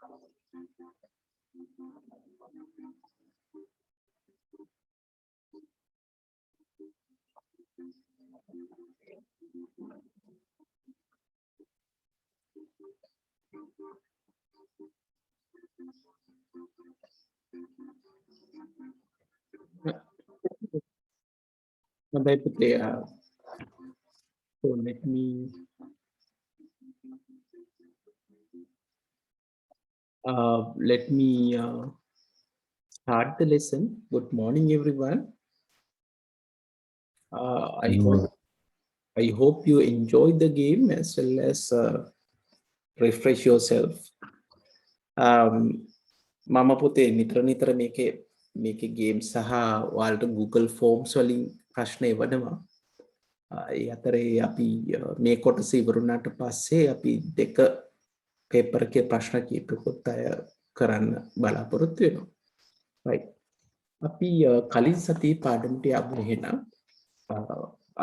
So let me start the lesson. Good morning, everyone. Uh, I hope I hope you enjoy the game as well as refresh yourself. මම පුතේ නිතර මේකේ game සහ ඔයාලට Google Forms වලින් ප්‍රශ්න එවනවා. ඒ අතරේ අපි මේ කොටස ඉවරුණාට පස්සේ අපි දෙක පේපර් එකේ ප්‍රශ්න කීපයකට අය කරන්න බලාපොරොත්තු වෙනවා. right. අපි කලින් සතියේ පාඩමට යමු එහෙනම්.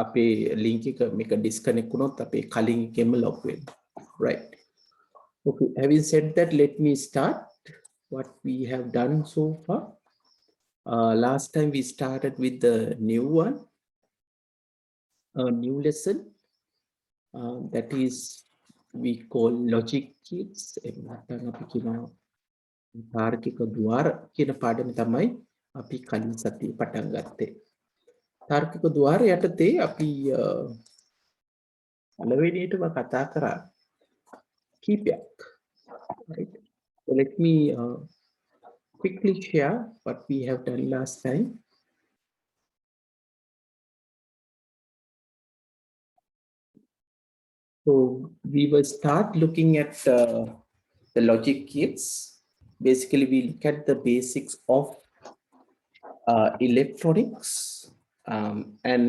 අපේ link එක මේක disconnect වුණොත් අපේ කලින් එකෙම log වෙන්න. right. Okay, having said that, let me start what we have done so far. Last time we started with the new one, a new lesson that is we call logic kits. තාර්කික ద్వාර කියන පාඩම තමයි අපි කලින් සතියේ පටන් ගත්තේ. තාර්කික ద్వාර යටතේ අපි පළවෙනියටම කතා කරා කීපයක්. right. So let me quickly share what we have done last time. So we will start looking at the logic kits. Basically, we look at the basics of electronics, and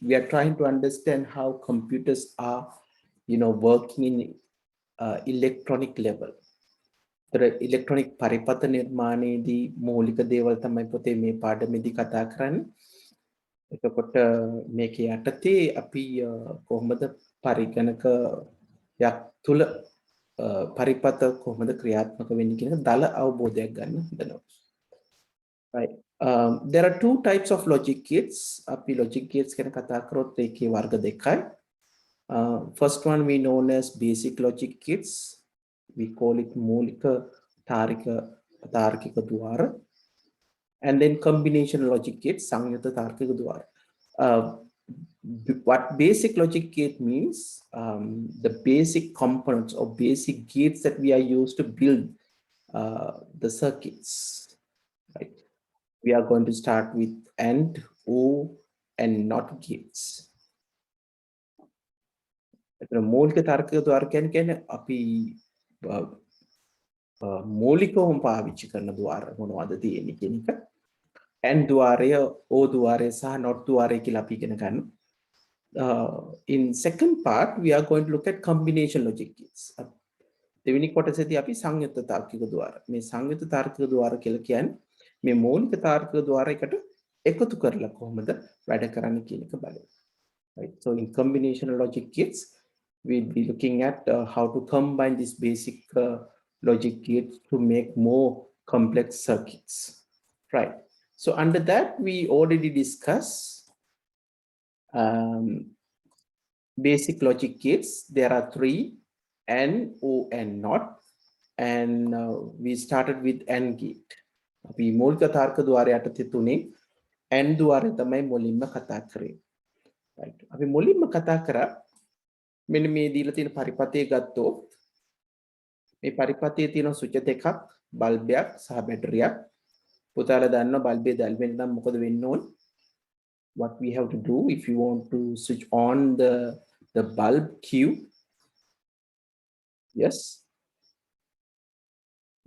we are trying to understand how computers are, working in electronic level. The electronic පරිපත නිර්මාණයේදී මූලික දේවල් තමයි පොතේ මේ පාඩමේදී කතා කරන්නේ. එතකොට මේක යටතේ අපි කොහොමද පරිගණකයක් තුල පරිපත කොහොමද ක්‍රියාත්මක වෙන්නේ කියන දල අවබෝධයක් ගන්න හදනවා. right. There are two types of logic gates. අපි logic gates ගැන කතා කරොත් ඒකේ වර්ග දෙකයි. First one we known as basic logic gates. We call it මූලික තාර්කික ద్వාර. And then combination logic gates, Samyutta තාර්කික ద్వාර. What basic logic gate means, the basic components or basic gates that we are used to build the circuits. Right. We are going to start with AND, OR, and NOT gates. මූලික තාර්කික ద్వාර කියන්නේ අපි මූලිකවම පාවිච්චි කරන ద్వාර මොනවද තියෙන්නේ කියන එක. AND ద్వාරය, OR ద్వාරය සහ NOT ద్వාරය කියලා අපි ඉගෙන ගන්නවා. In second part, we are going to look at combination logic gates. දෙවෙනි කොටසේදී අපි සංයුක්ත තාර්කික ద్వාර. මේ සංයුක්ත තාර්කික ద్వාර කියලා කියන්නේ මේ මූලික තාර්කික ద్వාරයකට එකතු කරලා කොහොමද වැඩ කරන්නේ කියන එක බලමු. Right. So in combination logic gates, we'll be looking at how to combine this basic logic gates to make more complex circuits. Right. So under that, we already discussed basic logic gates. There are three: AND, OR, and NOT. And we started with AND gate. අපි මූලික තාර්ක ద్వාරය යටතේ තුනේ AND ద్వාරය තමයි මුලින්ම කතා කරේ. right. අපි මුලින්ම කතා කරා මෙන්න මේ දීලා තියෙන පරිපතය ගත්තොත් මේ පරිපතයේ තියෙන ස්විච් දෙකක්, බල්බයක් සහ බැටරියක්. පුතාලා දන්නවා බල්බේ දැල්වෙන්න නම් මොකද වෙන්න ඕන? What we have to do if you want to switch on the bulb Q? Yes.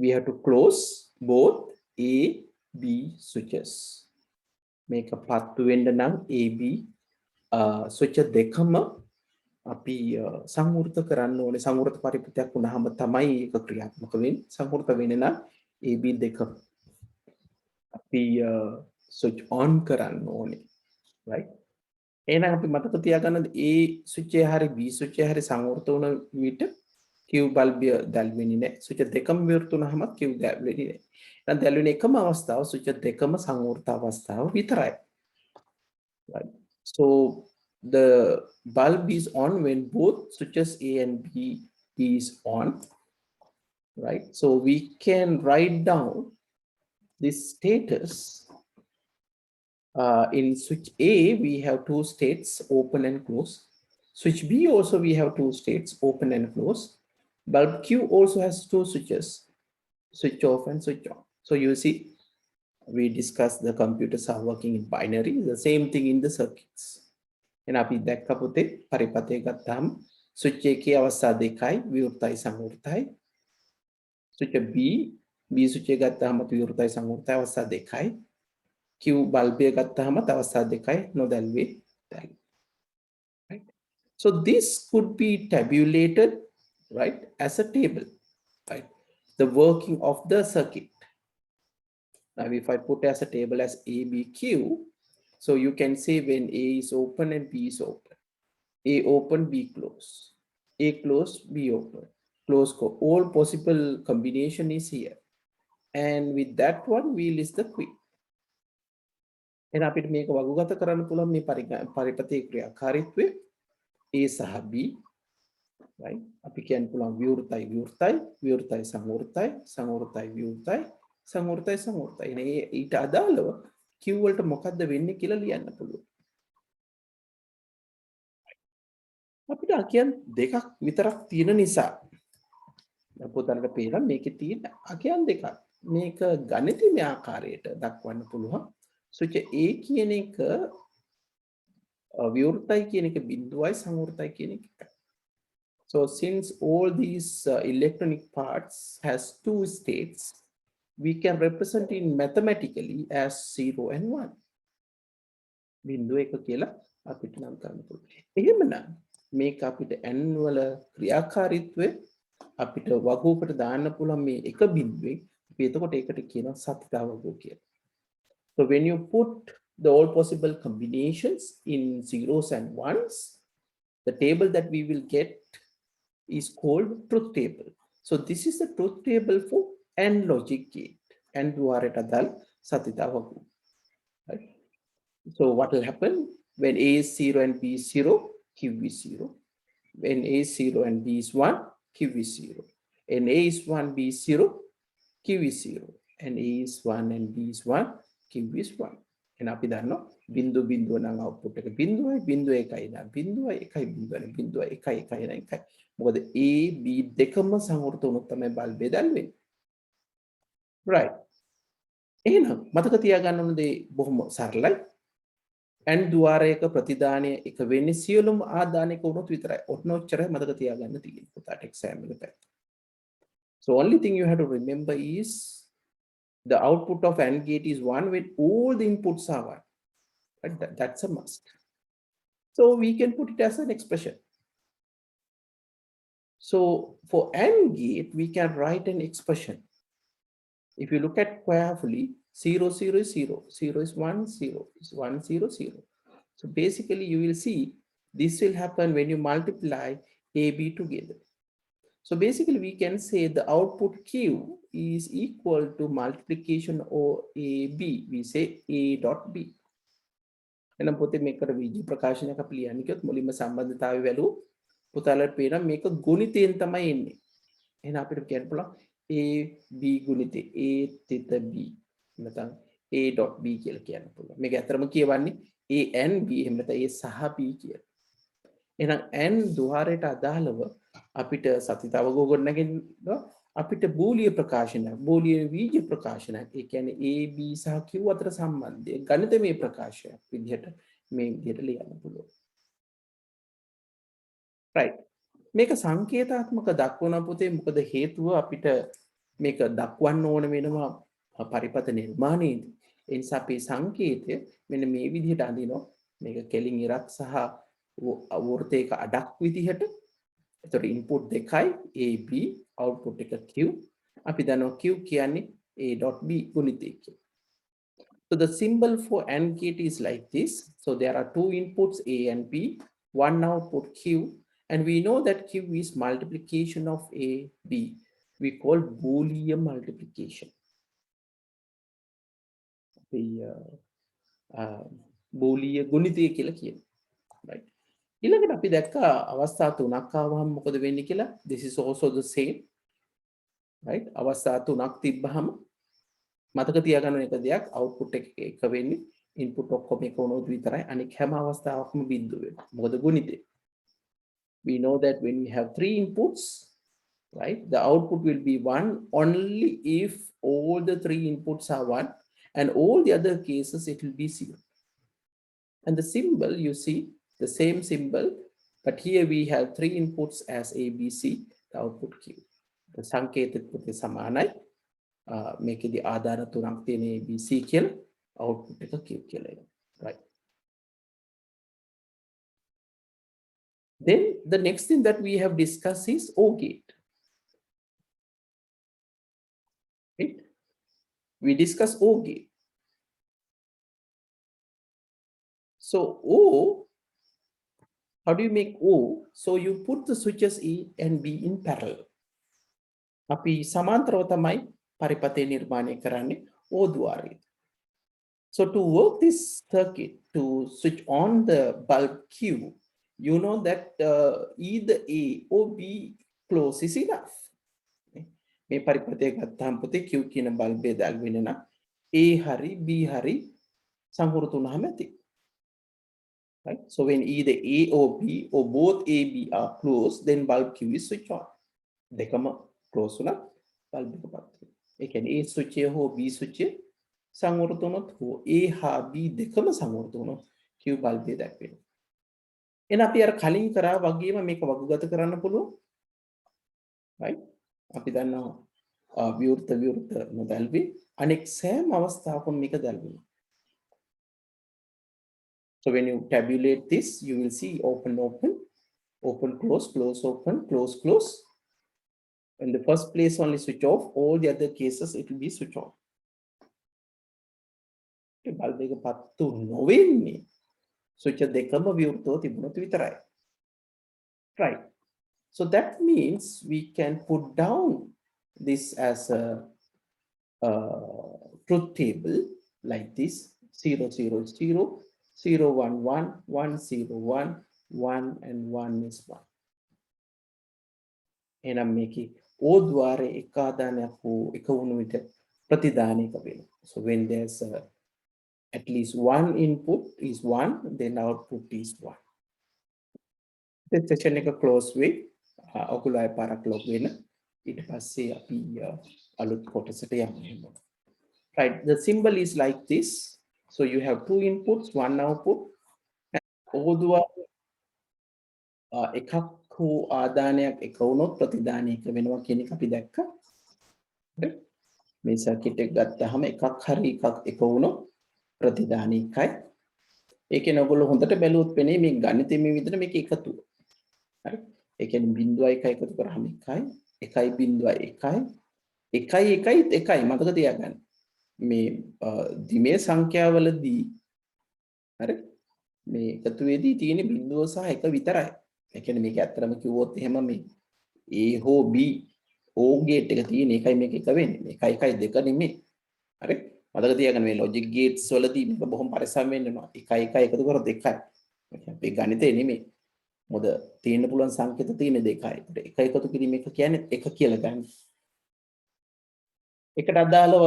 We have to close both A, B switches. Make a path to end now A, B switch දෙකම අපි සංවෘත කරන්න ඕනේ. සංවෘත පරිපතයක් වුණාම තමයි ඒක ක්‍රියාත්මක වෙන්නේ. සංවෘත වෙන්නේ නම් AB දෙක අපි switch on කරන්න ඕනේ. right. එහෙනම් අපි මතක තියාගන්න A switch එක හරි B switch එක හරි සංවෘත වුණ විට Q බල්බය දැල්වෙන්නේ නැහැ. ස්විච් දෙකම විවෘත වුණාම Q දැල්වෙන්නේ නැහැ. එහෙනම් දැල්වෙන එකම අවස්ථාව ස්විච් දෙකම සංවෘත අවස්ථාව විතරයි. Right. So the bulb is on when both switches A and B is on. Right. So we can write down this status. In switch A, we have two states, open and close. Switch B also we have two states, open and close. Bulb Q also has two switches, switch off and switch on. So you see, we discussed the computers are working in binary, the same thing in the circuits. And අපි දැක්ක පුතේ පරිපතේ ගත්තාම switch එකේ අවස්ථා දෙකයි විවෘතයි සංවෘතයි. switch B switch එක ගත්තාම විවෘතයි සංවෘතයි අවස්ථා දෙකයි. Q බල්බය ගත්තාම අවස්ථා දෙකයි නොදැල්වේ. Right. So this could be tabulated, right, as a table, right, the working of the circuit. Now if I put as a table as ABQ, so you can say when A is open and B is open, A open, B close, A close, B open, close, all possible combination is here, and with that one we list the quick. And අපිට මේක වගුගත කරන්න පුළුවන් මේ පරිපතේ ක්‍රියාකාරීත්වය A සහ B, right? අපි කියන්න පුළුවන් විවෘතයි විවෘතයි විවෘතයි සංවෘතයි සංවෘතයි විවෘතයි සංවෘතයි සංවෘතයි. එනේ ඊට අදාළව Q වලට මොකද්ද වෙන්නේ කියලා ලියන්න පුළුවන්. අපිට අකියන් දෙකක් විතරක් තියෙන නිසා පොතකට පේනවා මේකේ තියෙන අකියන් දෙකක්. මේක ගණිතීය ආකාරයට දක්වන්න පුළුවන්. switch A කියන එක විවෘතයි කියන එක බිඳුවයි සංවෘතයි කියන එක එකයි. So since all these electronic parts has two states, we can represent it mathematically as 0 and 1. බිඳුව එක කියලා අපිට නම් කරන්න පුළුවන්. එහෙමනම් මේක අපිට n වල ක්‍රියාකාරීත්වය අපිට වගුවකට දාන්න පුළුවන් මේ එක බිඳුවේ. අපි එතකොට ඒකට කියනවා සතිතා වගුව කියලා. So when you put the all possible combinations in zeros and ones, the table that we will get is called truth table. So this is the truth table for AND logic gate. And द्वारे अदल सतिता वगु. Right? So what will happen when A is 0 and B is 0, Q is 0. When A is 0 and B is 1, Q is 0. And A is 1, B is 0, Q is 0. And A is 1 and B is 1, Q is 1. And අපි දන්නවා බිඳු බිඳුව නම් output එක බිඳුවයි බිඳුව එකයි නම් බිඳුවයි එකයි බිඳුවයි බිඳුව එකයි එකයි නම් එකයි. මොකද A B දෙකම සංවෘත වුණොත් තමයි බල්බය දැල්වෙන්නේ. Right. එහෙනම් මතක තියාගන්න ඕන දේ බොහොම සරලයි. and द्वाරයක ප්‍රතිදානය එක වෙන්නේ සියලුම ආදානයක වුණොත් විතරයි. ඔන්නෝච්චරයි මතක තියාගන්න තියෙන්නේ පුතාට exam එකට. So only thing you have to remember is the output of AND gate is 1 when all the inputs are 1. Right? That's a must. So we can put it as an expression. So for AND gate, we can write an expression. If you look at carefully, 0, 0 is 0, 0 is 1, 0 is 1, 0, 0. So basically you will see this will happen when you multiply AB together. So basically we can say the output Q is equal to multiplication of AB. We say A dot B. එනම් පොතේ මේකට විජි ප්‍රකාශනයක් අපි ලියන්නේ කියොත් මුලින්ම සම්බන්ධතාවය වැළු පුතාලට පේනවා මේක ගුණිතයෙන් තමයි එන්නේ. එහෙනම් අපිට කියන්න පුළුවන් A B ගුණිතය A තිත B නැත්නම් A dot B කියලා කියන්න පුළුවන්. මේක ඇත්තටම කියවන්නේ A and B එහෙම නැත්නම් A සහ B කියලා. එහෙනම් n ద్వාරයට අදාළව අපිට සතිතාව ගොඩනගෙනවා අපිට බූලිය ප්‍රකාශනයක් බූලිය වීජ ප්‍රකාශනයක් ඒ කියන්නේ A B සහ Q අතර සම්බන්ධය ගණිතමය ප්‍රකාශයක් විදිහට මේ විදිහට ලියන්න පුළුවන්. right මේක සංකේතාත්මක දක්වන පුතේ මොකද හේතුව අපිට මේක දක්වන්න ඕන වෙනවා පරිපත නිර්මාණයේදී. ඒ නිසා අපි සංකේතය මෙන්න මේ විදිහට අඳිනවා. මේක කෙලින් ඉරක් සහ වෘත්තයක අඩක් විදිහට. එතකොට input දෙකයි AB output එක Q. අපි දන්නවා Q කියන්නේ A.B ගුණිතය කියලා. So the symbol for AND gate is like this. So there are two inputs A and B, one output Q, And we know that Q is multiplication of A, B. We call Boolean multiplication. The Boolean ගුණිතය කියලා කියන. Right. ඊළඟට අපි දැක්කා අවස්ථා තුනක් ආවම මොකද වෙන්නේ කියලා. This is also the same. Right. අවස්ථා තුනක් තිබ්බහම මතක තියාගන්න එක දෙයක් output එක වෙන්නේ input ඔක්කොම එක වුණොත් විතරයි අනික හැම අවස්ථාවකම බිඳුව වෙනවා. මොකද ගුණිතය. We know that when we have 3 inputs, right, the output will be 1 only if all the 3 inputs are 1 and all the other cases it will be 0. And the symbol, you see the same symbol, but here we have 3 inputs as A, B, C, the output Q. The සංකේත පුතේ සමානයි. මේකෙදි ආධාර තුනක් තියෙන A, B, C කියලා output එක Q කියලා එනවා. Right. Then the next thing that we have discussed is OR gate. Right? We discuss OR gate. So O, how do you make O? So you put the switches A and B in parallel. අපි සමාන්තරව තමයි පරිපථය නිර්මාණය කරන්නේ O ద్వාරයේ. So to work this circuit, to switch on the bulb Q, you know that either A or B close is enough. මේ පරිපථය ගත්තාම පුතේ Q කියන බල්බේ දැල්වෙන නම් A හරි B හරි සංවෘත වුණාම ඇති. Right? So when either A or B or both A, B are closed, then bulb Q is switch on. දෙකම close වුණා bulb එක පත් වෙනවා. ඒ කියන්නේ A switch එක හෝ B switch එක සංවෘත වුණොත් හෝ A හා B දෙකම සංවෘත වුණොත් Q bulb එක දැක්වෙනවා. එහෙනම් අපි අර කලින් කරා වගේම මේක වගුගත කරන්න පුළුවන්. right? අපි දන්නවා විවෘත නොදැල්වි අනෙක් සෑම අවස්ථාවකම මේක දැල්වෙනවා. So when you tabulate this, you will see open, open, open, close, close, open, close, close. In the first place only switch off, all the other cases it will be switch on. bulb එක පත්තු නොවෙන්නේ switch දෙකම විවෘතව තිබුණොත් විතරයි. Right. So that means we can put down this as a truth table like this 0, 0, 0. 0, 1, 1, 1, 0, 1, 1, and 1 is 1. එහෙනම් මේකේ O ద్వාරයේ එක ආදානයක් හෝ එක වුණු විට ප්‍රතිදානයක වෙනවා. So when there's at least one input is 1, then output is 1. The session එක close වෙයි. ඔගොල්ලෝ අය පාරක් log වෙන. ඊට පස්සේ අපි අලුත් කොටසට යමු. Right, the symbol is like this. So you have 2 inputs, 1 output. O ద్వාරයේ එකක් හෝ ආදානයක් එක වුණොත් ප්‍රතිදානයක වෙනවා කියන එක අපි දැක්කා. මේ සර්කිට් එක ගත්තාම එකක් හරි එකක් එක වුණොත් ප්‍රතිදානය එකයි. ඒකෙන් ඔයගොල්ලෝ හොඳට බැලුවොත් පෙනේ මේ ගණිතයේ මේ විදිහට මේක එකතුව. හරි. ඒ කියන්නේ 0.1 එකතු කරාම 1යි, 1.1යි, 1.1යි මතක තියාගන්න. මේ දිමේ සංඛ්‍යාවලදී හරි මේ එකතුවේදී තියෙන බිඳුව සහ එක විතරයි. ඒ කියන්නේ මේක ඇත්තටම කිව්වොත් එහෙම මේ A හෝ B O gate එක තියෙන එකයි මේක එක වෙන්නේ. මේක 1 2 නෙමෙයි. හරි? මතක තියාගන්න මේ logic gates වලදී මේක බොහොම පරිස්සම් වෙන්න ඕනවා. 1 1 එකතු කරොත් 2යි. මේ ගණිතේ නෙමෙයි. මොකද තියෙන්න පුළුවන් සංකේත තියෙන 2යි. ඒක එකතු කිරීම එක කියන්නේ 1 කියලා ගන්න. එකට අදාළව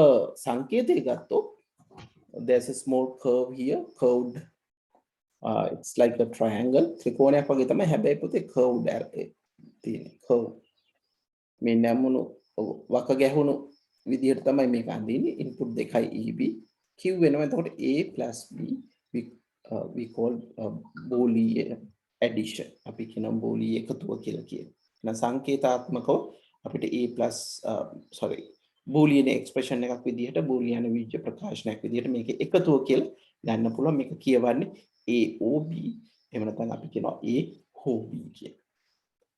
සංකේතය ගත්තොත් there's a small curve here, curved. It's like a triangle. ත්‍රිකෝණයක් වගේ තමයි හැබැයි පුතේ curved තියෙන්නේ. curve. මේ නැමුණු වක ගැහුණු විදිහට තමයි මේක අඳින්නේ. input දෙකයි EB. Q වෙනවා. එතකොට A plus B we call Boolean addition. අපි කියනවා Boolean එකතුව කියලා කියනවා. එහෙනම් සංකේතාත්මකව අපිට A plus Boolean expression එකක් විදිහට Boolean විජ්‍ය ප්‍රකාශනයක් විදිහට මේක එකතුව කියලා ගන්න පුළුවන්. මේක කියවන්නේ A O B. එහෙම නැත්නම් අපි කියනවා A O B කියලා.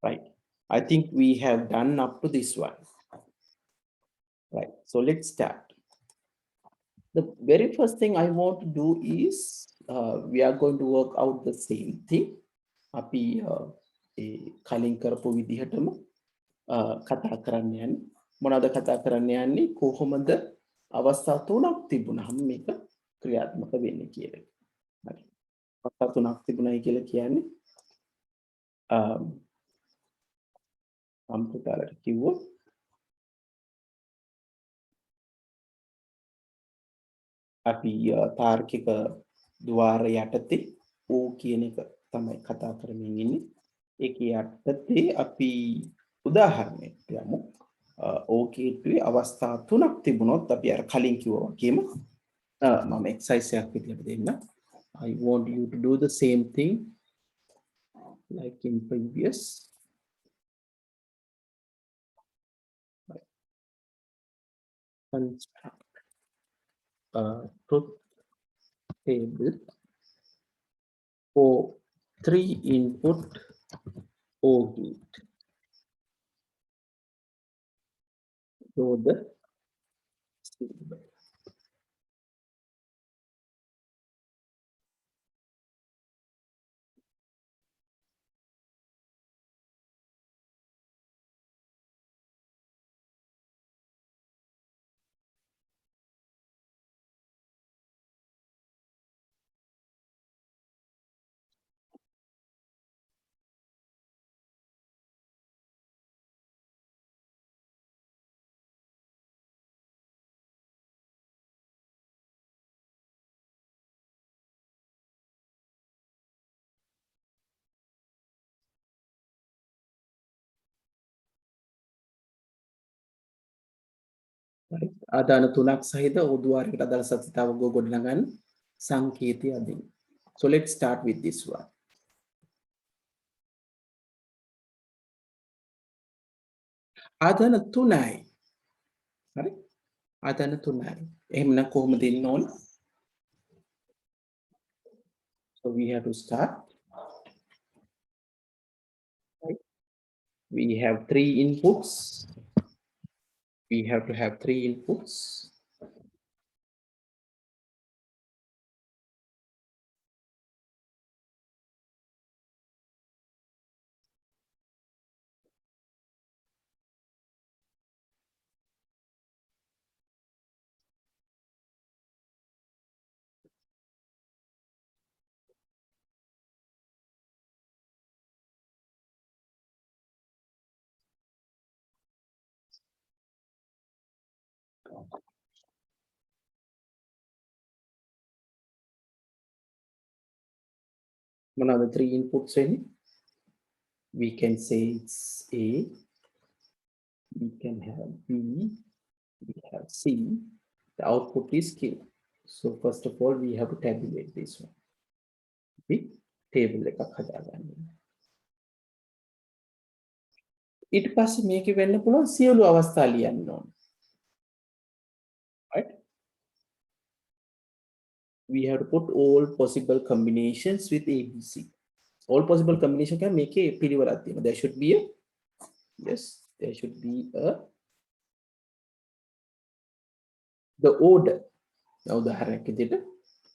Right. I think we have done up to this one. Right. So let's start. The very first thing I want to do is we are going to work out the same thing. අපි ඒ කලින් කරපු විදිහටම කතා කරන්න යන්නේ. මොනවද කතා කරන්න යන්නේ? කොහොමද අවස්ථා තුනක් තිබුණාම මේක ක්‍රියාත්මක වෙන්නේ කියන එක. හරි. අවස්ථා තුනක් තිබුණයි කියලා කියන්නේ කම්පියුටරට කිව්වොත් අපි තාර්කික ద్వාර යටතේ O කියන එක තමයි කතා කරමින් ඉන්නේ. ඒකේ යටතේ අපි උදාහරණයක් ගමු. O කීටුවේ අවස්ථා තුනක් තිබුණොත් අපි අර කලින් කිව්වා වගේම මම එක්සර්සයිස් එකක් විදිහට දෙන්න. I want you to do the same thing like in previous. Construct a truth table for 3 input OR gate. So the symbol. ආදාන තුනක් සහිත උද්වාරයකට අදාළ සත්‍යතාවක ගොඩනගන්න සංකේතය අදින්. So let's start with this one. ආදාන තුනයි. හරි? ආදාන තුනයි. එහෙමනම් කොහොමද දෙන්න ඕන? So we have to start. Right? We have 3 inputs. We have to have 3 inputs. One of the 3 inputs in, we can say it's A, we can have B, we have C. The output is Q. So first of all, we have to tabulate this one. The table එකක් හදාගන්න. ඊට පස්සේ මේකේ වෙන්න පුළුවන් සියලු අවස්ථා ලියන්න ඕන. Right? We have to put all possible combinations with ABC. All possible combination can make a පිළිවෙලක් තියෙනවා. There should be a, yes, there should be a, the order. Now උදාහරණයක් විදිහට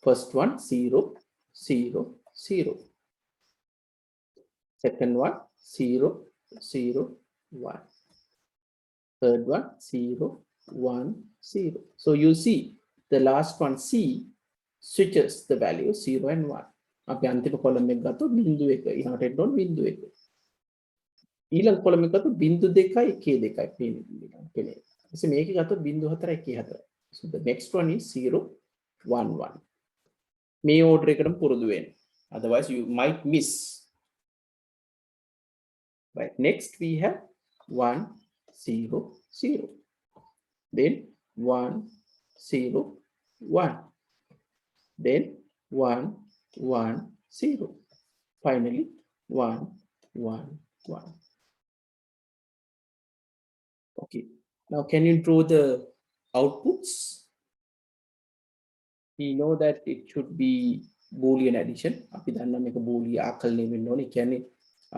first one 0 0 0. Second one 0 0 1. Third one 0 1 0. So you see the last one C switches the value 0 and 1. අපි අන්තිම column එක ගත්තොත් බිංදු 1 ඊළඟට එන්න ඕන බිංදු 1. ඊළඟ කොලම් එක ගත්තොත් බිංදු 2 1 2 පේන්නේ. එසේ මේකේ ගත්තොත් බිංදු 4 1 4. So the next one is 0 1 1. මේ ඕඩර් එකටම පුරුදු වෙන්න. Otherwise you might miss. Right. Next we have 1 0 0. Then 1 0 1. Then 1 1 0. Finally 1 1 1. Okay. Now can you draw the outputs? We know that it should be Boolean addition. අපි දන්නවා මේක බූලිය ආකලනය වෙන්න ඕනේ. කියන්නේ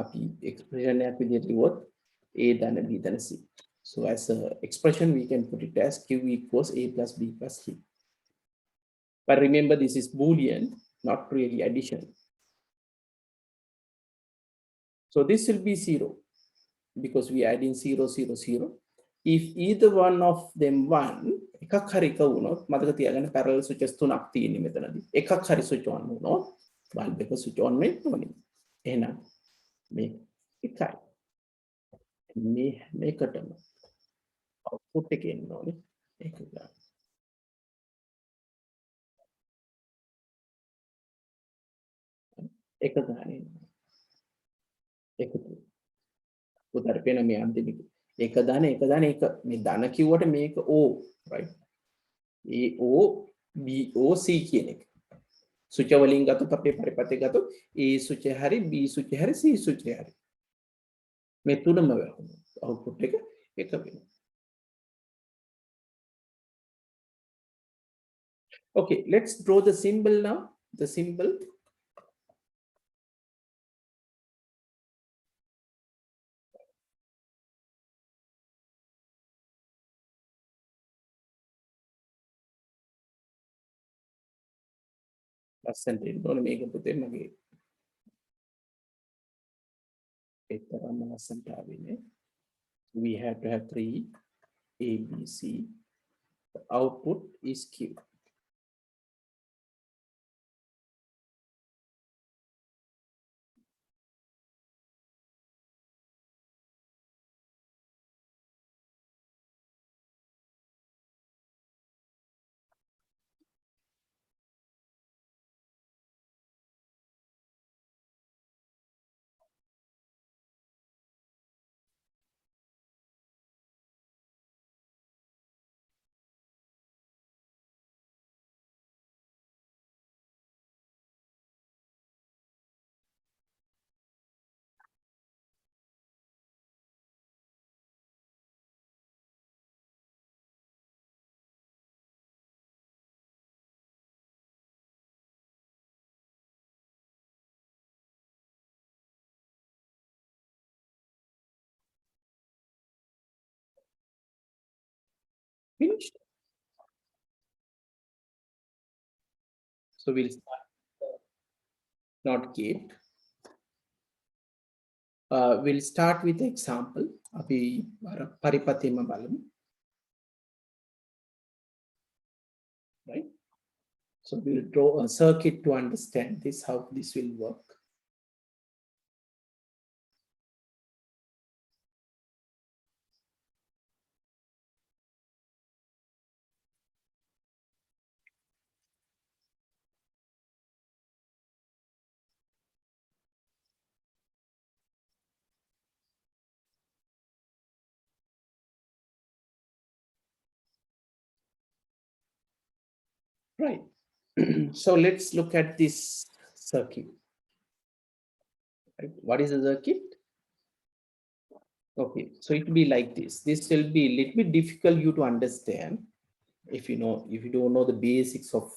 අපි expression එකක් විදිහට ලියුවොත් A ධන B ධන C. So as a expression we can put it as Q equals A plus B plus C. But remember this is Boolean, not really addition. So this will be 0 because we add in 0, 0, 0. If either one of them 1, එකක් හරි එක වුණොත් මතක තියාගන්න parallel switches තුනක් තියෙන්නේ මෙතනදී. එකක් හරි switch on වුණොත් bulb එක switch on වෙන්න ඕනේ. එහෙනම් මේ එකයි. මේකටම output එක එන්න ඕනේ. ඒක ගන්න. එක ගානේ. එකතු. උතර පේන මේ අන්තිම එක දාන එක මේ ධන කිව්වට මේක O right A O B O C කියන එක සුච වලින් ගත්තොත් අපේ පරිපතේ ගත්තොත් A සුච හරි B සුච හරි C සුච හරි මේ තුනම වැහුණා output එක එක වෙනවා. Okay, let's draw the symbol now. The symbol ලස්සනට එන්න ඕනේ මේක පුතේ මගේ එතරම් ලස්සනට ආවෙන්නේ. We have to have 3 A B C. The output is Q. Finished. So we'll start not gate. We'll start with example. අපි පරිපතේම බලමු. Right? So we'll draw a circuit to understand this, how this will work. Right. So let's look at this circuit. Right? What is a circuit? Okay, so it will be like this. This will be a little bit difficult you to understand if you don't know the basics of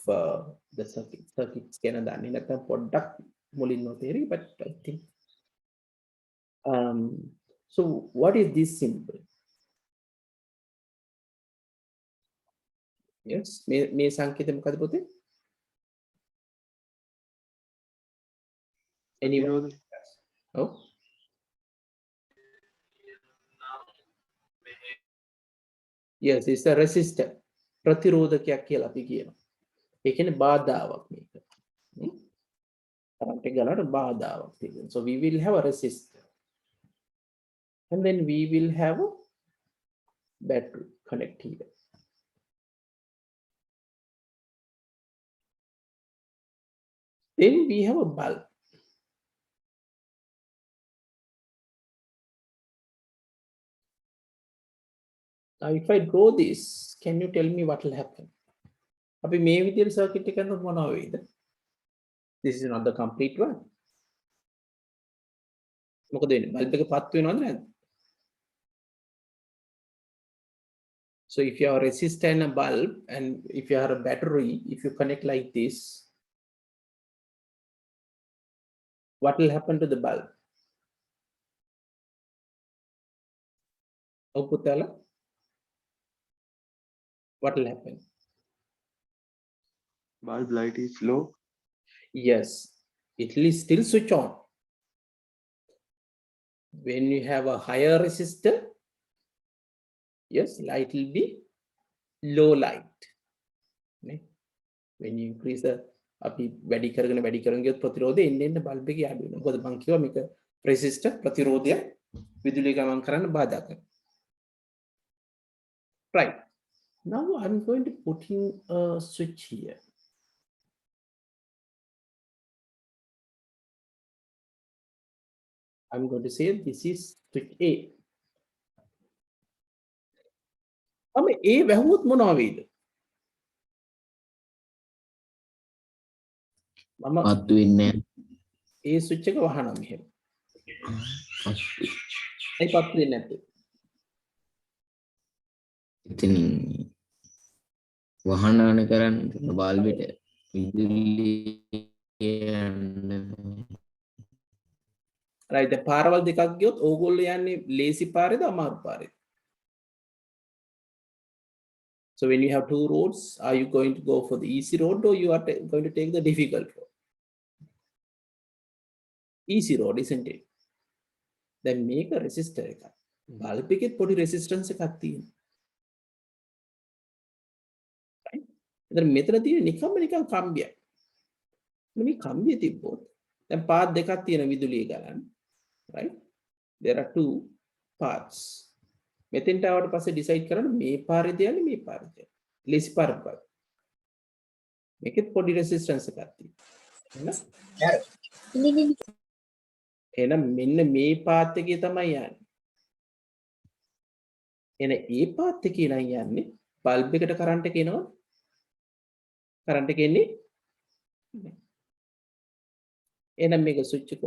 the circuit. Circuits ගැන දන්නේ නැත්නම් පොඩ්ඩක් මුලින්ම තේරෙයි, but I think so what is this symbol? Yes, මේ සංකේතය මොකද පුතේ? Anyone? Oh. Yes, it's a resistor. ප්‍රතිරෝධකයක් කියලා අපි කියනවා. ඒ කියන්නේ බාධාවක් මේක. කරන්ට් එක ගලට බාධාවක් තියෙනවා. So we will have a resistor. And then we will have a battery connect here. Then we have a bulb. Now if I draw this, can you tell me what will happen? අපි මේ විදිහට circuit එක කරනකොට මොනවා වෙයිද? This is not the complete one. මොකද වෙන්නේ? bulb එක පත් වෙනවද නැද්ද? So if you have a resistor and a bulb, and if you have a battery, if you connect like this, what will happen to the bulb? Output tala? What will happen? Bulb light is low. Yes, it will still switch on. When you have a higher resistor, yes, light will be low light. When you increase the අපි වැඩි කරගෙන ගියොත් ප්‍රතිරෝධය එන්න bulb එකේ අඩු වෙනවා. මොකද මං කිව්වා මේක රෙසිස්ටර් ප්‍රතිරෝධය විදුලි ගමන් කරන්න බාධා කරනවා. Right. Now I'm going to put in a switch here. I'm going to say this is switch A. අපි A වැහුවොත් මොනවා වෙයිද? මම පත්තු වෙන්නේ A switch එක වහනවා මෙහෙම. ඇයි පත්තු වෙන්නේ නැත්තේ? ඉතින් වහනාන කරන්න බල්බෙට විදුලි right, the පාරවල් දෙකක් ගියොත් ඕගොල්ලෝ යන්නේ ලේසි පාරේද අමාරු පාරේද? So when you have two roads, are you going to go for the easy road or you are going to take the difficult road? Easy road, isn't it? Then make a resistor එකක්. Bulb එකෙත් පොඩි resistance එකක් තියෙනවා. right? ඉතින් මෙතන තියෙන නිකන් කම්බියක්. මේ කම්බිය තිබ්බොත් දැන් පාත් දෙකක් තියෙන විදුලිය ගලන්න. right? There are two paths. මෙතෙන්ට ආවට පස්සේ decide කරන්න මේ පාරේද යන්නේ මේ පාරේද යන්නේ. ලේසි පාරක් බලන්න. මේකෙත් පොඩි resistance එකක් තියෙනවා. එහෙනම් මෙන්න මේ පාත් එකේ තමයි යන්නේ. එන ඒ පාත් එකේ නම් යන්නේ බල්බ් එකට කරන්ට් එක එනවා. කරන්ට් එක එන්නේ එහෙනම් මේක ස්විච් එක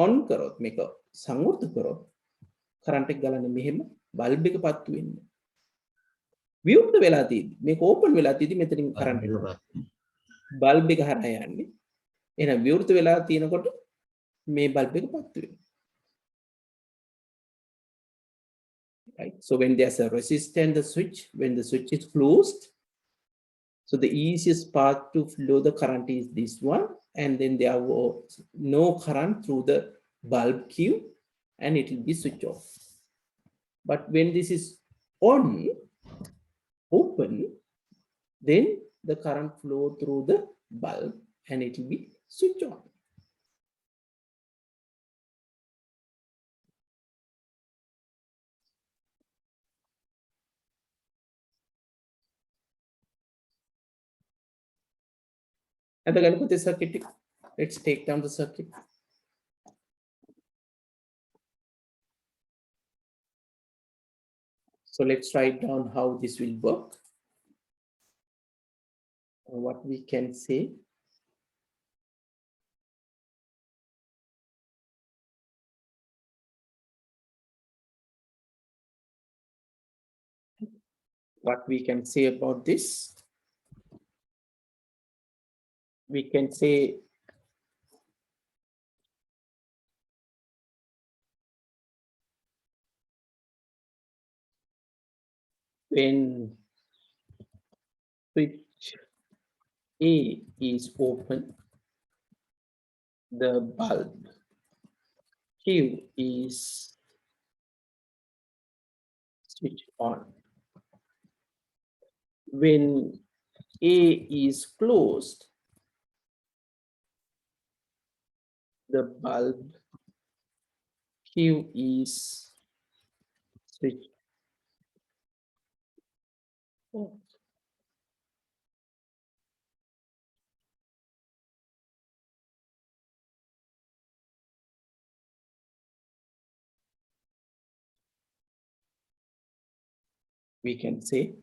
on කරොත් මේක සංවෘත කරොත් කරන්ට් එක ගලන්නේ මෙහෙම බල්බ් එක පත්තු වෙන්නේ. විවෘත වෙලා තියෙද්දි මේක ඕපන් වෙලා තියෙද්දි මෙතනින් කරන්ට් එක බල්බ් එක හරහා යන්නේ. එහෙනම් විවෘත වෙලා තියෙනකොට මේ බල්බ් එක පත්තු වෙනවා. right? So when there's a resistor in the switch, when the switch is closed, so the easiest path to flow the current is this one, and then there was no current through the bulb Q, and it will be switched off. But when this is on, open, then the current flow through the bulb and it will be switched on. And the Ganapati circuit, let's take down the circuit. So let's write down how this will work. What we can say. What we can say about this. We can say when switch A is open, the bulb Q is switched on. When A is closed, the bulb Q is switched off. We can say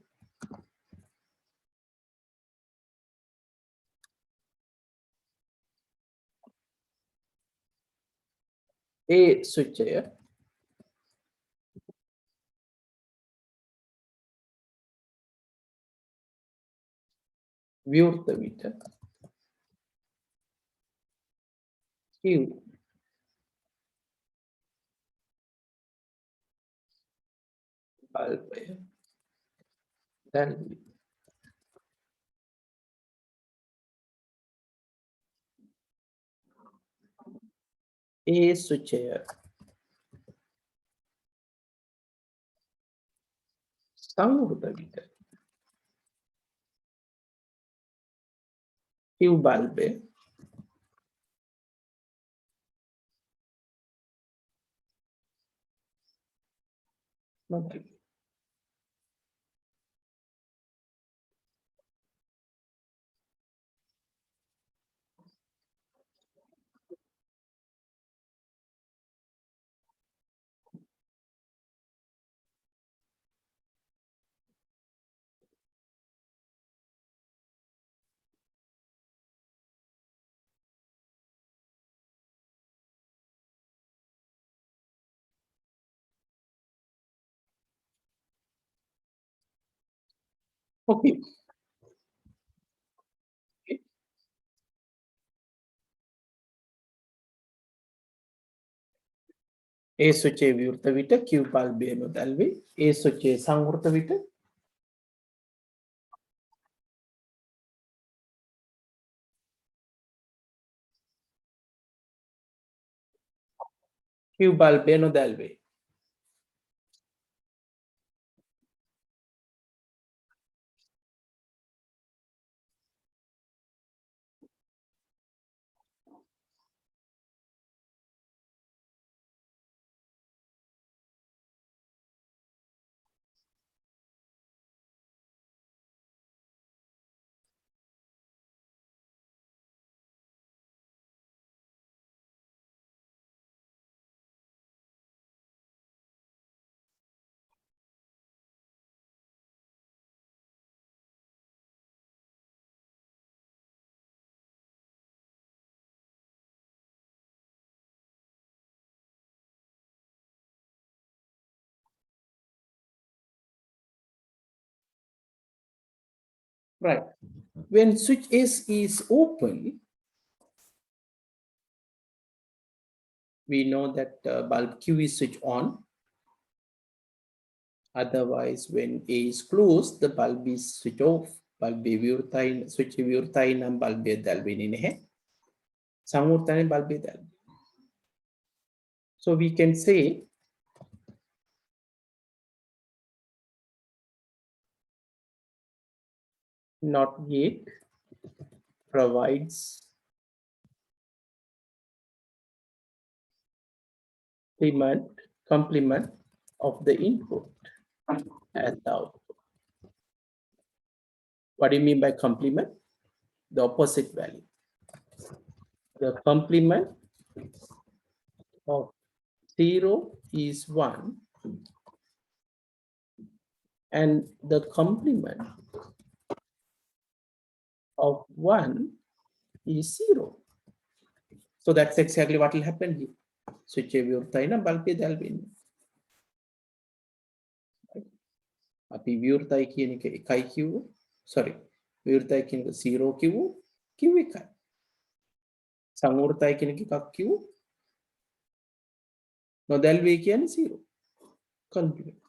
A switch here විවෘත විට Q bulb දැල්වි. A switch here සංවෘත විට Q බල්බය නොදැල්වේ. Okay. A ස්විචේ විවෘත විට Q බල්බය නොදැල්වේ. A ස්විචේ සංවෘත විට Q බල්බය නොදැල්වේ. Right. When switch S is open, we know that bulb Q is switched on. Otherwise, when A is closed, the bulb is switched off. Bulb විවෘතයි switch විවෘතයි නම් බල්බය දැල්වෙන්නේ නැහැ. සංවෘතනේ බල්බය දැල්වේ. So we can say NOT gate provides complement of the input as the output. What do you mean by complement? The opposite value. The complement of 0 is 1 and the complement of 1 is 0. So that's exactly what will happen here. Switch විවෘතයි නම් බල්බය දැල්වෙන්නේ. අපි විවෘතයි කියන එක 1යි කිව්වෝ. sorry. විවෘතයි කියන එක 0 කිව්වෝ. Q 1යි. සංවෘතයි කියන එක එකක් කිව්වෝ. නොදැල්වේ කියන්නේ 0. Complement.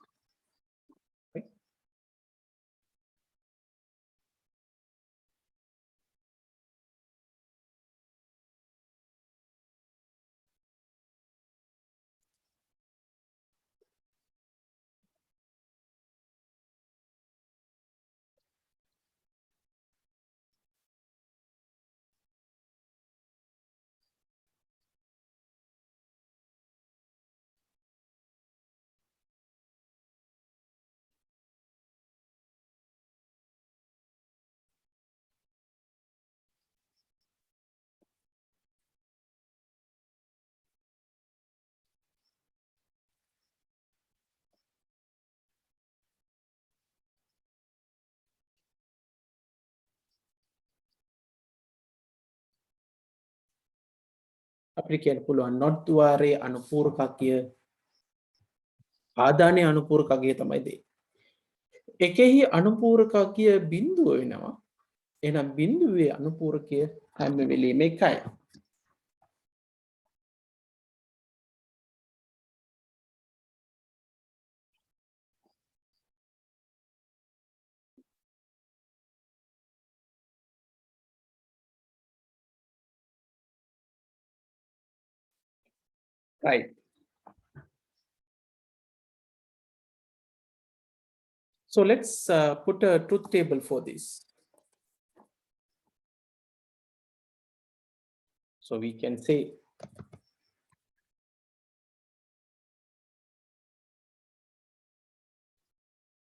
අපිට කියන්න පුළුවන් not ద్వාරයේ අනුපූරකකය ආදානයේ අනුපූරකකය තමයි දෙන්නේ. එකෙහි අනුපූරකකය බිඳුව වෙනවා. එහෙනම් බිඳුවේ අනුපූරකය හැම වෙලෙම එකයි. Right. So let's put a truth table for this. So we can say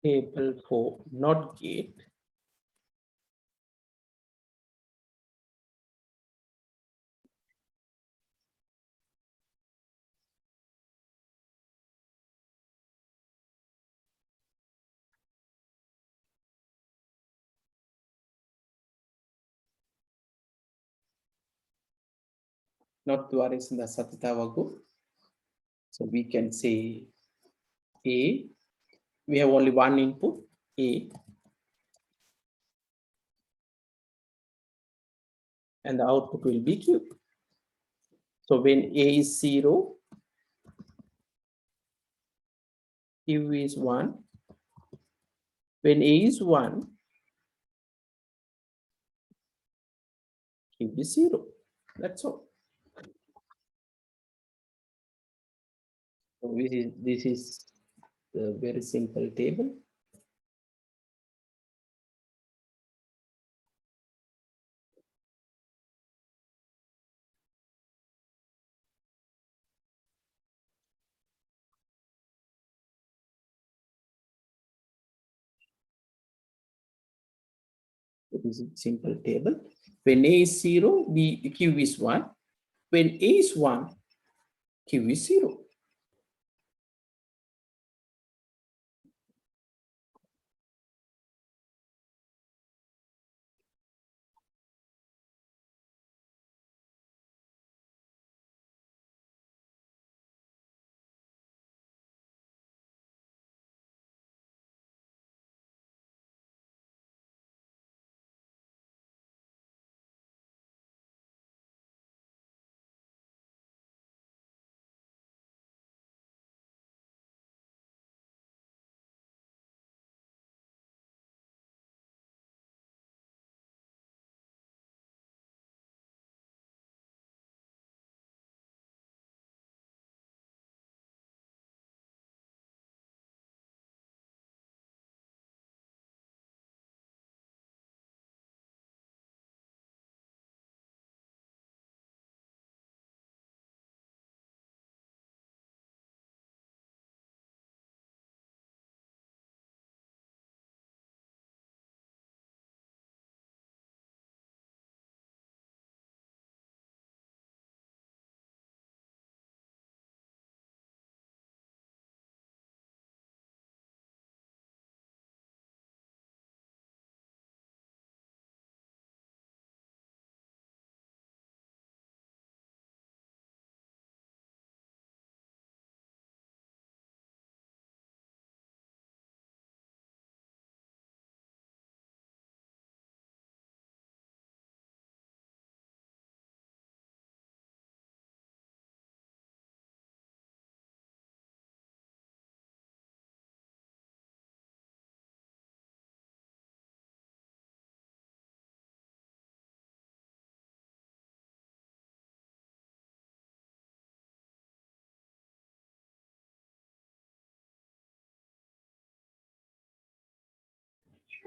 table for NOT gate not द्वारे සඳහා සතතාවකු. So we can say A, we have only one input A, and the output will be Q. So when A is 0, Q is 1. When A is 1, Q is 0. That's all. So this is the very simple table. This is simple table. When A is 0, Q is 1. When A is 1, Q is 0.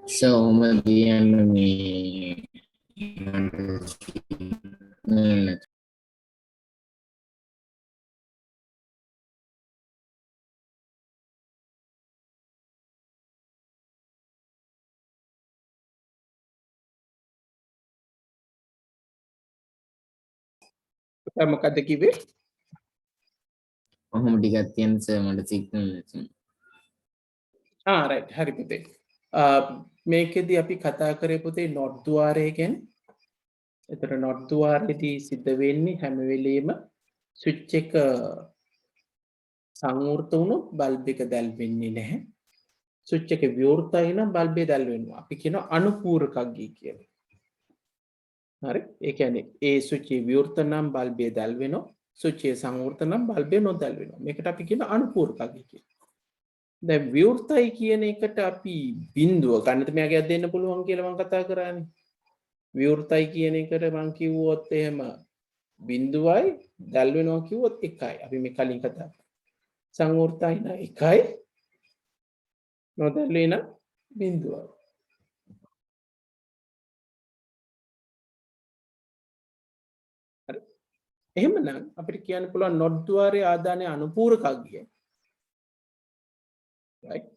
So kemudian kami මොකක්ද කිව්වේ? කොහොම ටිකක් තියන්න sir මට signal නැති. right. හරි පුතේ. මේකෙදී අපි කතා කරේ පුතේ not ద్వාරය ගැන. එතකොට not ద్వාරයේදී සිද්ධ වෙන්නේ හැම වෙලෙම ස්විච් එක සංවෘත වුණොත් බල්බ් එක දැල් වෙන්නේ නැහැ. ස්විච් එක විවෘතයි නම් බල්බේ දැල් වෙනවා. අපි කියනවා අනුපූරකක් ගී කියලා. හරි. ඒ කියන්නේ ඒ ස්විච් එක විවෘත නම් බල්බේ දැල් වෙනවා. ස්විච් එක සංවෘත නම් බල්බේ නොදැල් වෙනවා. මේකට අපි කියන අනුපූරකක් ගී කියලා. දැන් විවෘතයි කියන එකට අපි බිඳුව ගණිත මෙයාගේ දෙන්න පුළුවන් කියලා මම කතා කරානේ. විවෘතයි කියන එකට මම කිව්වොත් එහෙම බිඳුවයි දැල් වෙනවා කිව්වොත් එකයි. අපි මේ කලින් කතා කරා. සංවෘතයි නම් එකයි. නොදැල් වෙන බිඳුවයි. හරි. එහෙමනම් අපිට කියන්න පුළුවන් not ద్వාරයේ ආදානයේ අනුපූරකක් ගිය. right?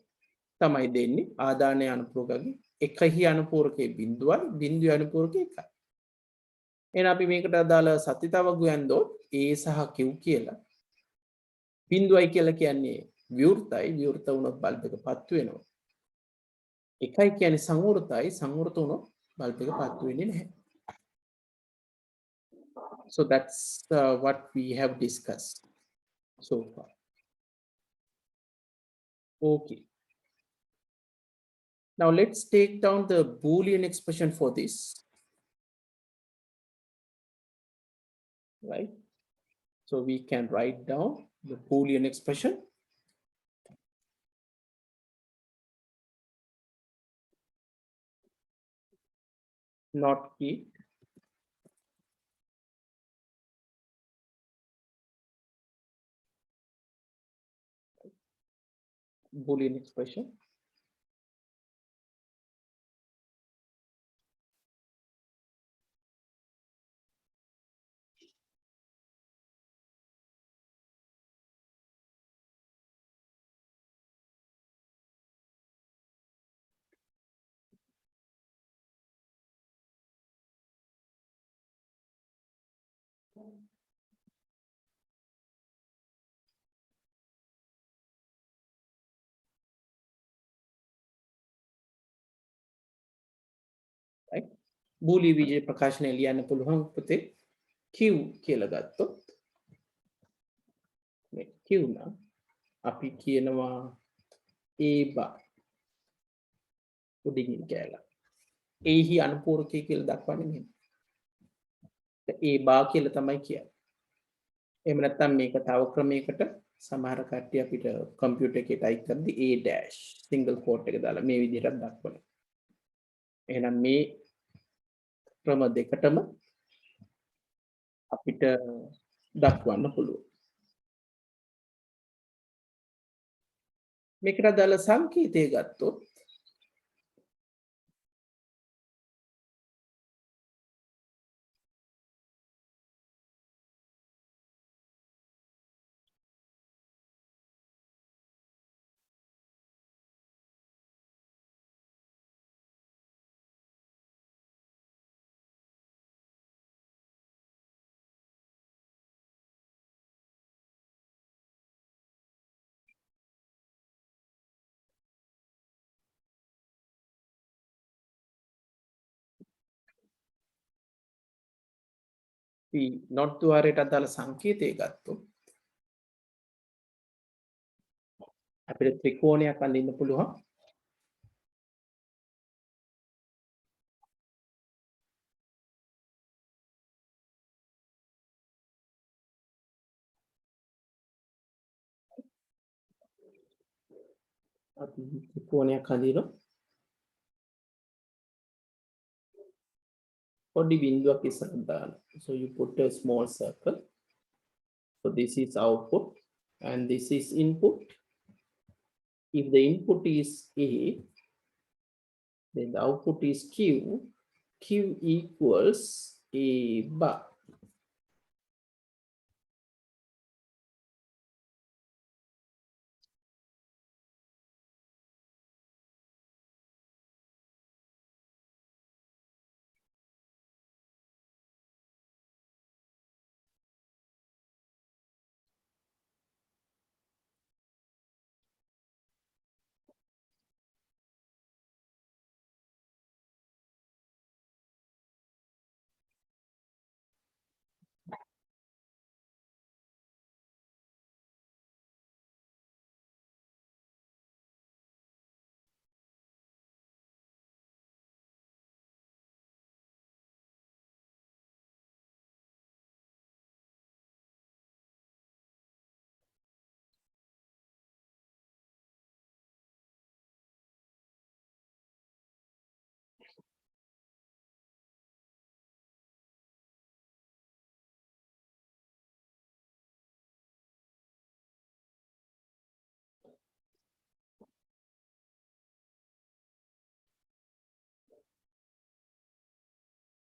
තමයි දෙන්නේ ආදානයේ අනුපූරකගේ එකහි අනුපූරකයේ බිඳුවයි බිඳුවේ අනුපූරකයේ එකයි. එහෙනම් අපි මේකට අදාළ සත්‍යතාවක් ගොයන්දොත් a සහ q කියලා. බිඳුවයි කියලා කියන්නේ විවෘතයි විවෘත වුණොත් බල්බ් එක පත්තු වෙනවා. එකයි කියන්නේ සංවෘතයි සංවෘත වුණොත් බල්බ් එක පත්තු වෙන්නේ නැහැ. So that's what we have discussed so far. Okay. Now let's take down the Boolean expression for this. Right? So we can write down the Boolean expression. Not it. Boolean expression. Right? Boolean විජය ප්‍රකාශනය ලියන්න පුළුවන් පුතේ Q කියලා ගත්තොත් මේ Q නම් අපි කියනවා A bar උඩින් කැලලා A හි අනුපූරකය කියලා දක්වන්නේ මෙහෙම. A bar කියලා තමයි කියන්නේ. එහෙම නැත්නම් මේක තව ක්‍රමයකට සමහර කට්ටිය අපිට කම්පියුටර් එකේ ටයිප් කරද්දී A dash සිංගල් කෝට් එක දාලා මේ විදිහට දක්වනවා. එහෙනම් මේ ක්‍රම දෙකටම අපිට දක්වන්න පුළුවන්. මේකට අදාළ සංකේතය ගත්තොත් not ద్వාරයට අදාළ සංකේතය ගත්තොත් අපිට ත්‍රිකෝණයක් අඳින්න පුළුවන්. අපි ත්‍රිකෝණයක් අඳිනවා. පොඩි බිඳුවක් ඉස්සරහට දානවා. So you put a small circle. So this is output and this is input. If the input is A, then the output is Q. Q equals A bar.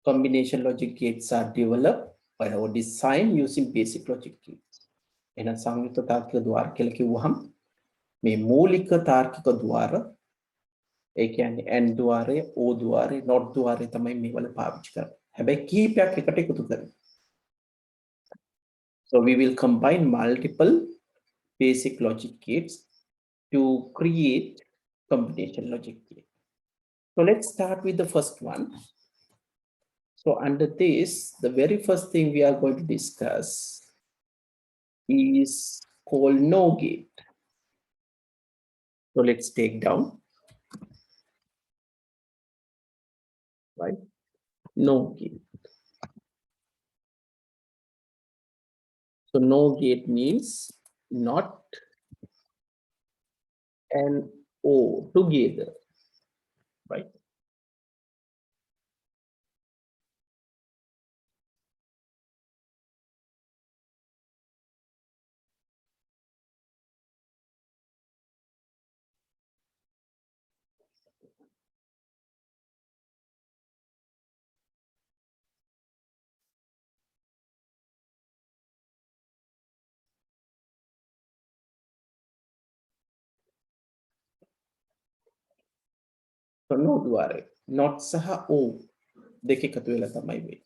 combination logic gates are developed or designed using basic logic gates. එහෙනම් සංයුක්ත තාර්කික ద్వාර කියලා කිව්වහම මේ මූලික තාර්කික ద్వාර ඒ කියන්නේ AND ద్వාරය, OR ద్వාරය, NOT ద్వාරය තමයි මේවල පාවිච්චි කරන්නේ. හැබැයි කීපයක් එකට එකතු කරනවා. So we will combine multiple basic logic gates to create combination logic gate. So let's start with the first one. So under this, the very first thing we are going to discuss is called NOR gate. So let's take down, right? NOR gate. So NOR gate means not and O together, right? So NOR द्वारे not සහ O දෙක එකතු වෙලා තමයි වෙන්නේ.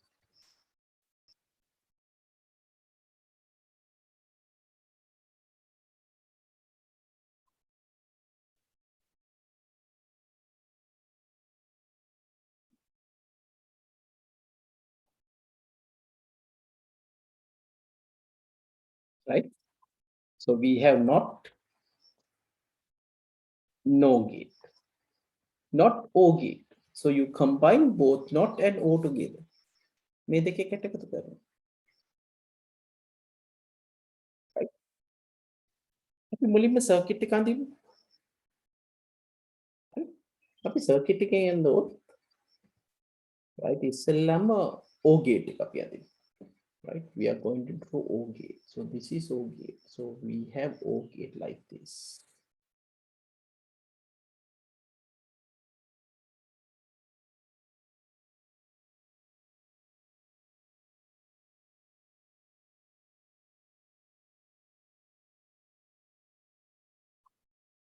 Right? So we have not NOR gate, not O gate. So you combine both not and O together. මේ දෙක එකට එකතු කරනවා. Right? අපි මුලින්ම circuit එක අඳිමු. අපි circuit එකේ යනකොට right ඉස්සෙල්ලාම O gate එක අපි අඳිමු. Right? We are going to draw O gate. So this is O gate. So we have O gate like this.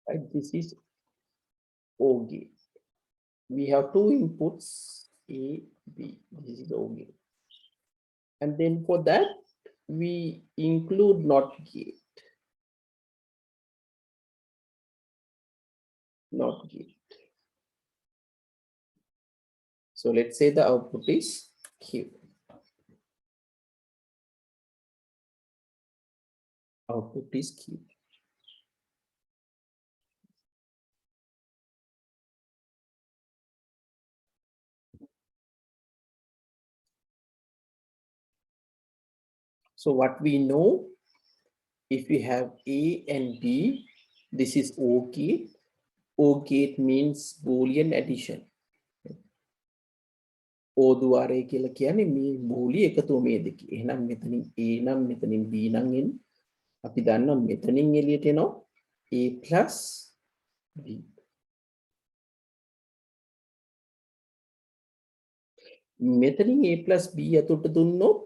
Right? This is O gate. We have two inputs A, B. This is O gate. And then for that, we include NOT gate. NOT gate. So let's say the output is Q. Output is Q. So what we know, if we have A and B, this is O gate. O gate means Boolean addition. O द्वारे කියලා කියන්නේ මේ බෝලි එකතුව මේ දෙකේ. එහෙනම් මෙතනින් A නම් මෙතනින් B නම් එන්නේ. අපි දන්නවා මෙතනින් එළියට එනවා A plus B. මෙතනින් A plus B අතුට දුන්නොත්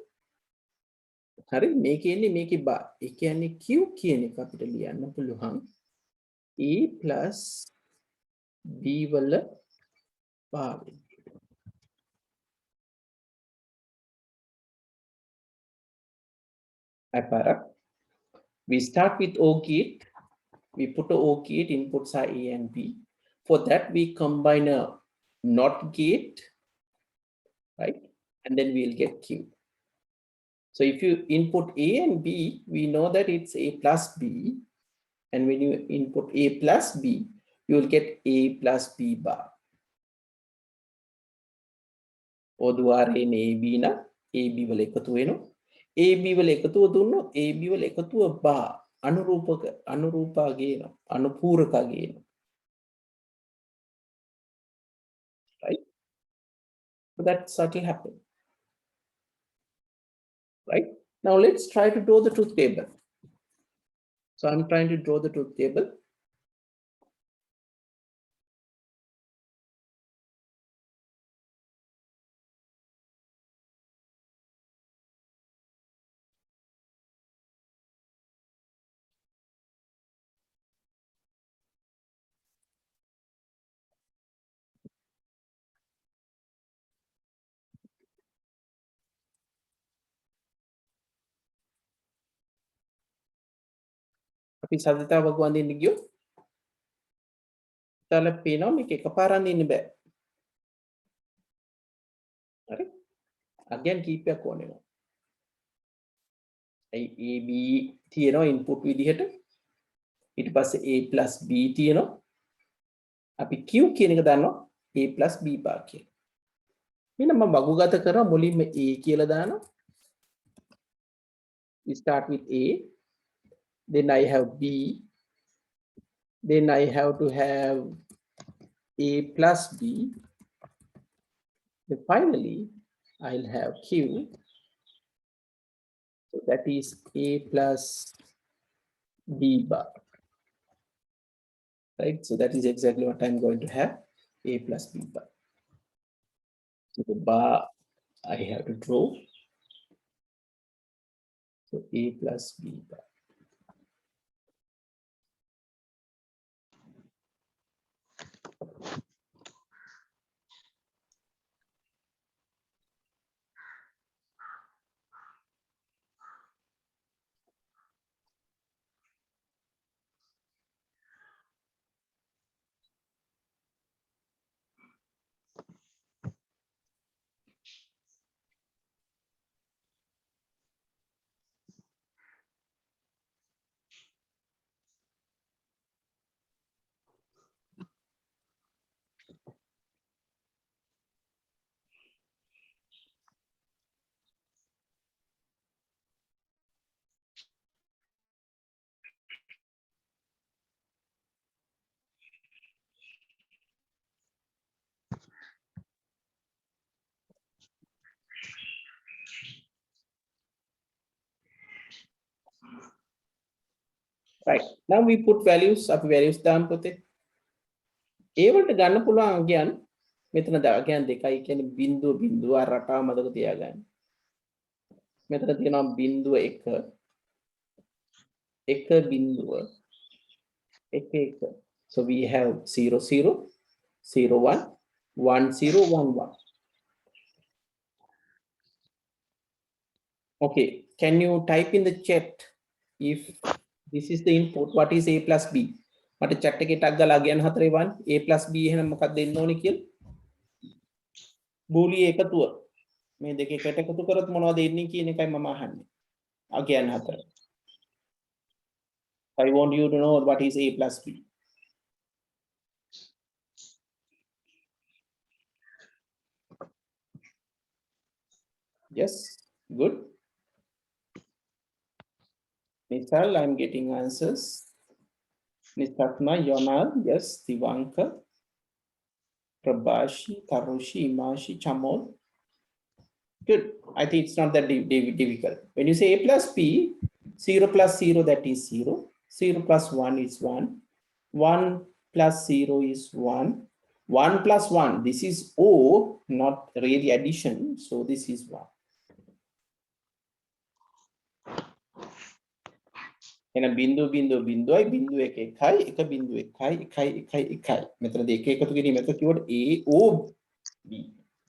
හරි මේකේ එන්නේ මේකේ බා. ඒ කියන්නේ Q කියන එක අපිට ලියන්න පුළුවන් A plus B වල භාගය. Apara. We start with O gate. We put a O gate, inputs are A and B. For that, we combine a NOT gate, right? And then we'll get Q. So if you input A and B, we know that it's A plus B. And when you input A plus B, you will get A plus B bar. O द्वारे AB ना AB වල එකතු වෙනවා. AB වල එකතුව දුන්නොත් AB වල එකතුව බා අනුරූපා ගේනවා අනුපූරක ගේනවා. Right? So that's what will happen. Right? Now let's try to draw the truth table. So I'm trying to draw the truth table. අපි සතතාවක් වඳින්න ගියොත් තල පේනවා මේක එකපාරක් ඉන්න බෑ. හරි? අගයන් කීපයක් ඕන වෙනවා. A B තියෙනවා ඉන්පුට් විදිහට. ඊට පස්සේ A + B තියෙනවා. අපි Q කියන එක දන්නවා A + B බා කියලා. මෙන්න මම වගුගත කරා මුලින්ම A කියලා දානවා. We start with A, then I have B, then I have to have A + B, then finally I'll have Q. So that is A + B bar. Right? So that is exactly what I'm going to have, A + B bar. So the bar I have to draw. So A + B bar. Right. Now we put values. අපි values දාමු පොතේ. ඒ වලට ගන්න පුළුවන් අගයන් මෙතන අගයන් දෙකයි කියන්නේ බිංදුව බිංදුව අර රටාව මතක තියාගන්න. මෙතන තියෙනවා බිංදුව 1 1 බිංදුව 1 1. So we have 0 0 0 1 1 0 1 1. Okay, can you type in the chat if this is the input, what is A + B? මට chat එකේ ටක් ගාලා අගයන් 4 1 A + B එහෙනම් මොකක්ද දෙන්න ඕනේ කියලා? බූලිය එකතුව. මේ දෙක එකට එකතු කරොත් මොනවද එන්නේ කියන එකයි මම අහන්නේ. අගයන් 4. I want you to know what is A + B. Yes, good. Misal, I'm getting answers. Nisatma, Yonal, yes, Divanka, Prabhashi, Tarushi, Imashi, Chamol. Good. I think it's not that difficult. When you say A + B, 0 + 0, that is 0. 0 + 1 is 1. 1 + 0 is 1. 1 + 1, this is O, not really addition. So this is 1. එහෙනම් බිංදුව බිංදුව බිංදුවයි බිංදුව 1 1යි 1 බිංදුව 1යි 1යි 1යි 1යි. මෙතන දෙක එකතු කිරීම එක කිව්වොත් A O B.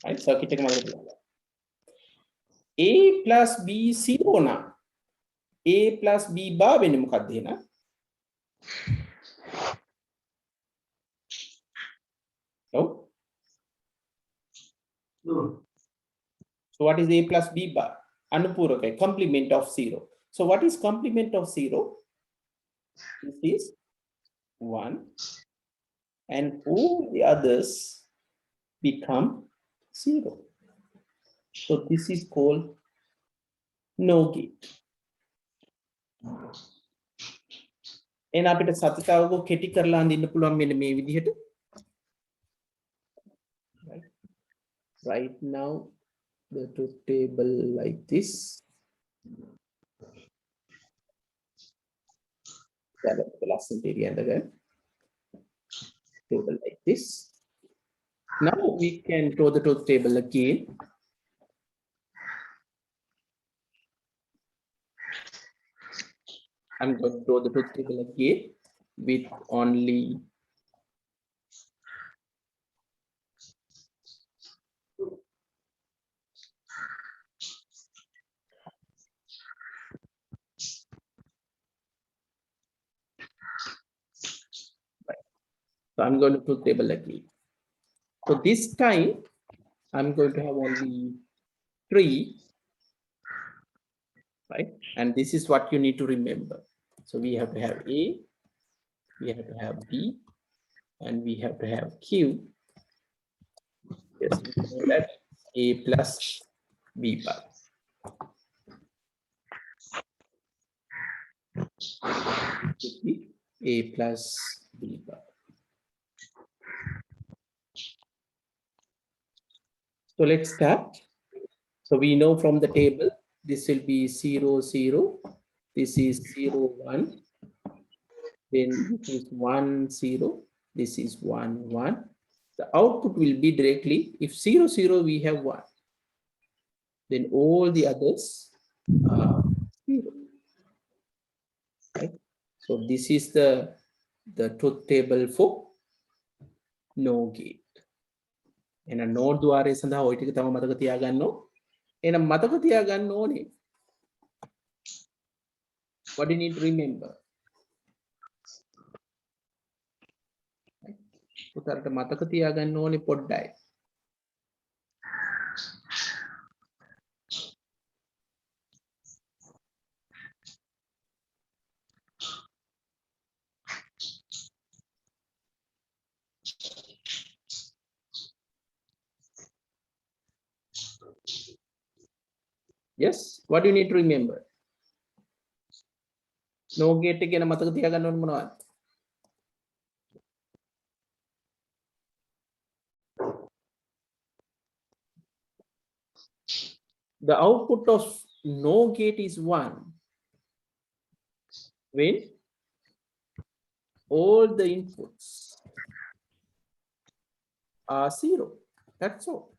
right? Circuit එක මතක තියාගන්න. A + B 0 නම් A + B බා වෙන්නේ මොකක්ද එහෙනම්? No. So what is A + B bar? Anupuraka, complement of 0. So what is complement of 0? This is 1 and all the others become 0. So this is called no gate. එන අපිට සතතාවක කෙටි කරලා අඳින්න පුළුවන් මෙන්න මේ විදිහට. Right now the truth table like this. The last area and again table like this. Now we can draw the truth table again. I'm going to draw the truth table again with only So I'm going to truth table again. So this time I'm going to have only 3, right? And this is what you need to remember. So we have to have A, we have to have B, and we have to have Q. Yes, we call that A plus B bar. A plus B bar. So let's start. So we know from the table, this will be 0, 0. This is 0, 1. Then this is 1, 0. This is 1, 1. The output will be directly, if 0, 0, we have 1. Then all the others are 0. Right? So this is the truth table for no gate. And a node द्वारे සඳහා ওই ටික තම මතක තියාගන්න ඕන. එහෙනම් මතක තියාගන්න ඕනේ. What do you need to remember? උතරට මතක තියාගන්න ඕනේ පොඩ්ඩයි. Yes, what do you need to remember? No gate එක ගැන මතක තියාගන්න ඕනේ මොනවද? The output of no gate is 1 when all the inputs are 0. That's all.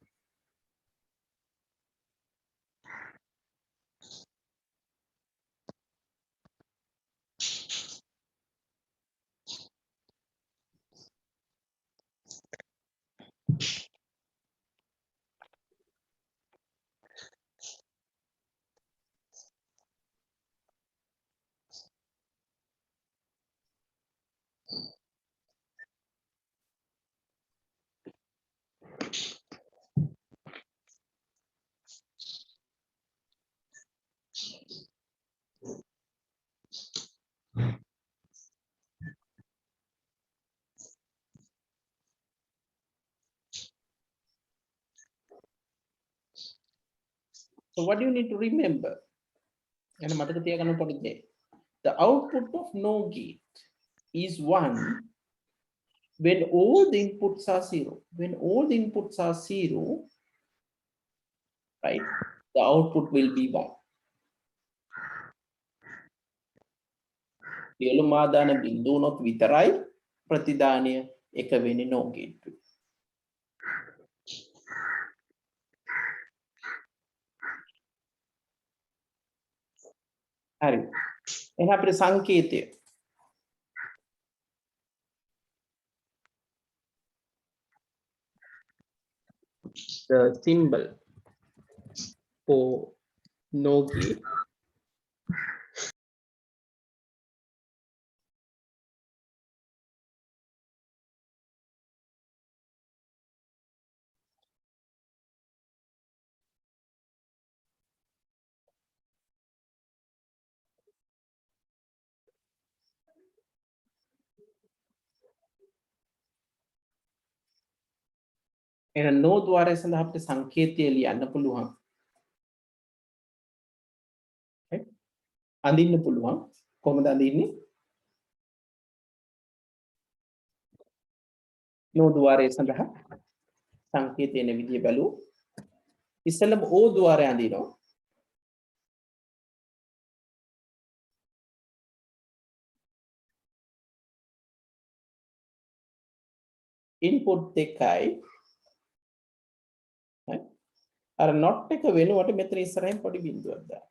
So what do you need to remember? And මතක තියාගන්න පොඩි දෙයක්. The output of no gate is 1 when all the inputs are 0. When all the inputs are 0, right, the output will be 1. සියලු මාදාන බිඳුනොත් විතරයි ප්‍රතිදානය 1 වෙන්නේ no gate. හරි. එහෙනම් අපේ සංකේතය the symbol for no gate එහෙනම් no ద్వාරය සඳහා අපිට සංකේතය ලියන්න පුළුවන්. අඳින්න පුළුවන්. කොහොමද අඳින්නේ? no ద్వාරය සඳහා සංකේතය එන විදිය බලමු. ඉස්සෙල්ලම o ద్వාරය අඳිනවා. input එකයි අර not එක වෙනුවට මෙතන ඉස්සරහින් පොඩි බිඳුවක් දාන්න.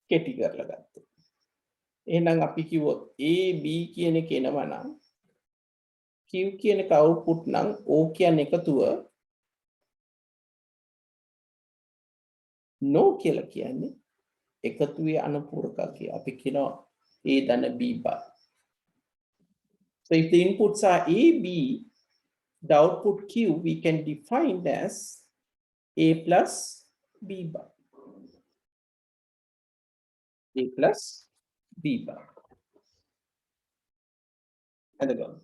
කෙටි කරලා ගත්තා. එහෙනම් අපි කිව්වොත් A B කියන එක එනවා නම් Q කියන එක output නම් O කියන්නේ එකතුව no කියලා කියන්නේ එකතුවේ අනුපූරකකය. අපි කියනවා A ධන B bar. So if the inputs are A, B, the output Q we can define as A plus B bar. A plus B bar. And again.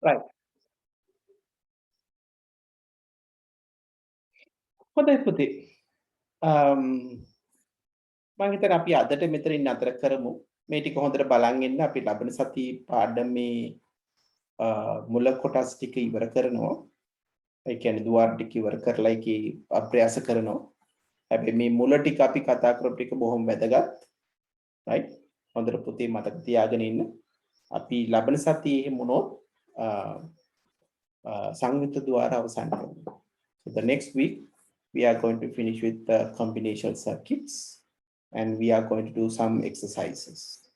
Right. හොඳයි පුතේ. මම හිතන්නේ අපි අදට මෙතනින් නතර කරමු. මේ ටික හොඳට බලන් ඉන්න අපි ලබන සති පාඩමේ මුල කොටස් ටික ඉවර කරනවා. ඒ කියන්නේ දුවාර ටික ඉවර කරලා ඒකේ අභ්‍යාස කරනවා. හැබැයි මේ මුල ටික අපි කතා කරපු ටික බොහොම වැදගත්. right? හොඳට පුතේ මතක තියාගෙන ඉන්න. අපි ලබන සතියේ මොනොත් සංයුක්ත දුවාර අවසන් කරනවා. So the next week we are going to finish with the combinational circuits and we are going to do some exercises.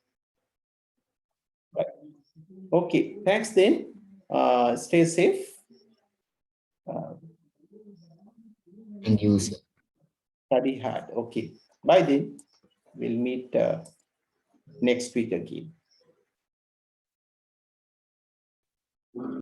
Right. Okay, thanks then. Stay safe. Thank you, sir. Study hard. Okay. Bye then. We'll meet next week again.